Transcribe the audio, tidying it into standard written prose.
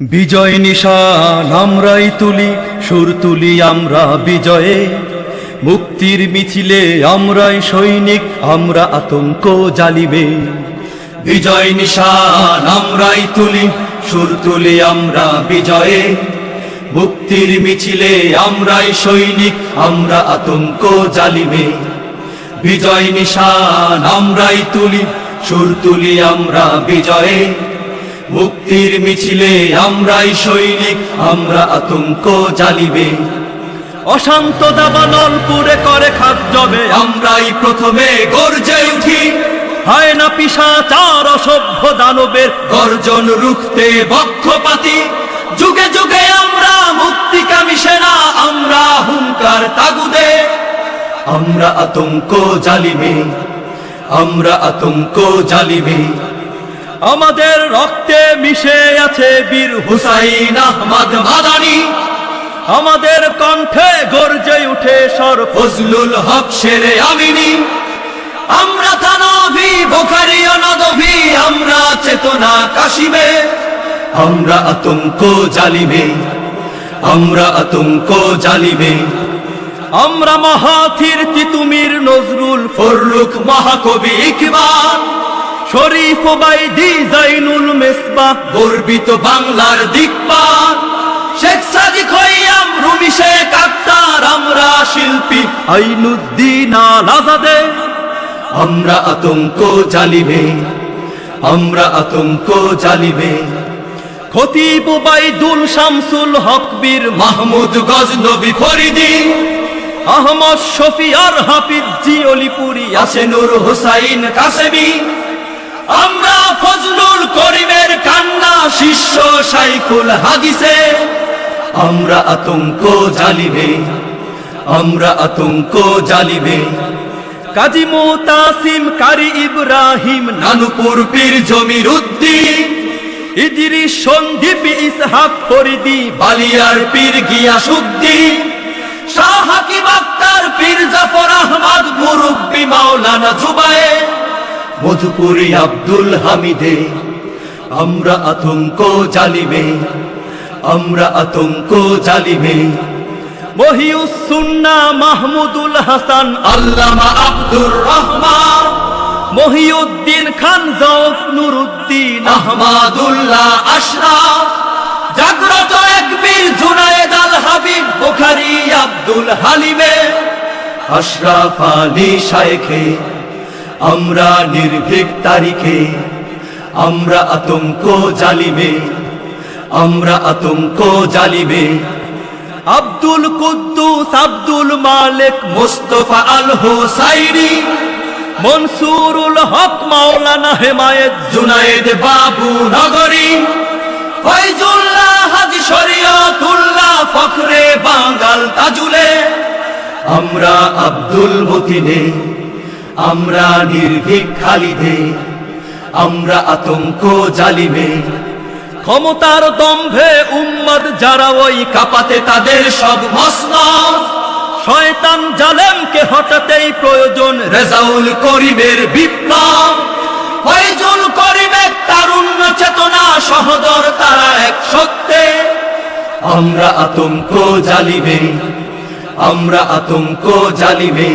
বিজয় নিশান আমরাই তুলি, সুর তুলি আমরা বিজয়ে। মুক্তির মিছিলে আমরাই সৈনিক, আমরা আতঙ্ক জ্বালিবে। বিজয় নিশান আমরাই তুলি, সুর তুলি আমরা বিজয়ে। মুক্তির মিছিলে আমরাই সৈনিক, আমরা আতঙ্ক জ্বালিবে। বিজয় নিশান আমরাই তুলি, সুর তুলি আমরা বিজয়ে। মুক্তির মিছিলে আমরাই সৈনিক, আমরা আতঙ্ক জ্বালিবে। অশান্ত দাবানলপুরে করে খাদ্যবে আমরাই প্রথমে গর্জে উঠি। হয় না পিশাচার অসভ্য দানবের গর্জন রুখতে বক্ষপাতি। যুগে যুগে আমরা মুক্তিকামী সেনা, আমরা হুঙ্কার তাগুদে। আমরা আতঙ্ক জ্বালিবে, আমরা আতঙ্ক জ্বালিবে। আমাদের রক্তে মিশে আছে বীর হুসাইন আহমদ মাদানী। আমাদের কণ্ঠে গর্জে উঠে সর ফজলুল হক শেরে আমিনী। আমরা থানভী বুখারী ও নদভী, আমরা চেতনা কাশিবে। আমরা আতঙ্ক জ্বালিবে, আমরা আতঙ্ক জ্বালিবে। আমরা মাহাথির তিতুমির নজরুল ফররুখ মহাকবি ইকবাল, শরীফ ওবাইদি জাইনুল মেসবাহ গর্বিত বাংলার দিকপাল। শেখ সাদিক খৈয়াম রুমি শেখ আক্তার, আমরা শিল্পী আইনুদ্দিন আল আজাদে। আমরা আতঙ্ক জ্বালিবে, আমরা আতঙ্ক জ্বালিবে। খতিব ওবাইদুল শামসুল হক বীর মাহমুদ গজনবী ফরিদি, আহমদ শফি আর হাফিজ জি অলিপুরি, আসেনুর হোসাইন কাসেমি। আমরা ফজলুল করিমের কান্না, শিষ্য শাইখুল হাদিসে। আমরা আতঙ্ক জ্বালিবে, আমরা আতঙ্ক জ্বালিবে। কাজী মুতাসিম কারি ইব্রাহিম নানুপুর পীর জমির উদ্দিন, ইদ্রিস সন্দীপ ইসহাক ফরিদি বালিয়ার পীর গিয়াসউদ্দিন। শাহ হাকিম আক্তার পীর জাফর আহমদ মুরব্বি মাওলানা জুবায়ের, মধুপুরী আব্দুল হামিদে। আমরা আতঙ্ক জ্বালিবে, আমরা আতঙ্ক জ্বালিবে। মহিউস সুন্নাহ মাহমুদুল হাসান আল্লামা আব্দুর রহমান, মহিউদ্দিন খান জাওক নুরুদ্দিন আহমাদুল্লাহ আশরাফ। জাগ্রত এক বীর জুনায়েদ আল হাবিব বুখারী আব্দুল হালিমে। আশরাফ আলী শাইখে, আমরা নির্ভীক তারিখে। আমরা আতঙ্ক জ্বালিবে, আমরা আতঙ্ক জ্বালিবে। আব্দুল কুদ্দুস আব্দুল মালিক মুস্তাফা আল হোসাইনি, মনসুরুল হক মাওলানা হেমায়েত জুনায়েদ বাবু নগরী, ফয়জুল্লাহ হাজী শরীয়তুল্লাহ ফখরে বাঙ্গাল তাজুলে। আমরা আব্দুল মতিনে, আমরা নির্ভীক খালিদে। আমরা আতঙ্ক জ্বালিবে। ক্ষমতার দম্ভে উম্মত যারা ওই কাঁপাতে তাদের সব মসনদ। শয়তান জালেমকে হটাতেই প্রয়োজন রেজাউল করিমের বিপ্লব। ফয়জুল করিমের তারুণ্য চেতনা সহদর তারা এক সত্যে। আমরা আতঙ্ক জ্বালিবে, আমরা আতঙ্ক জ্বালিবে।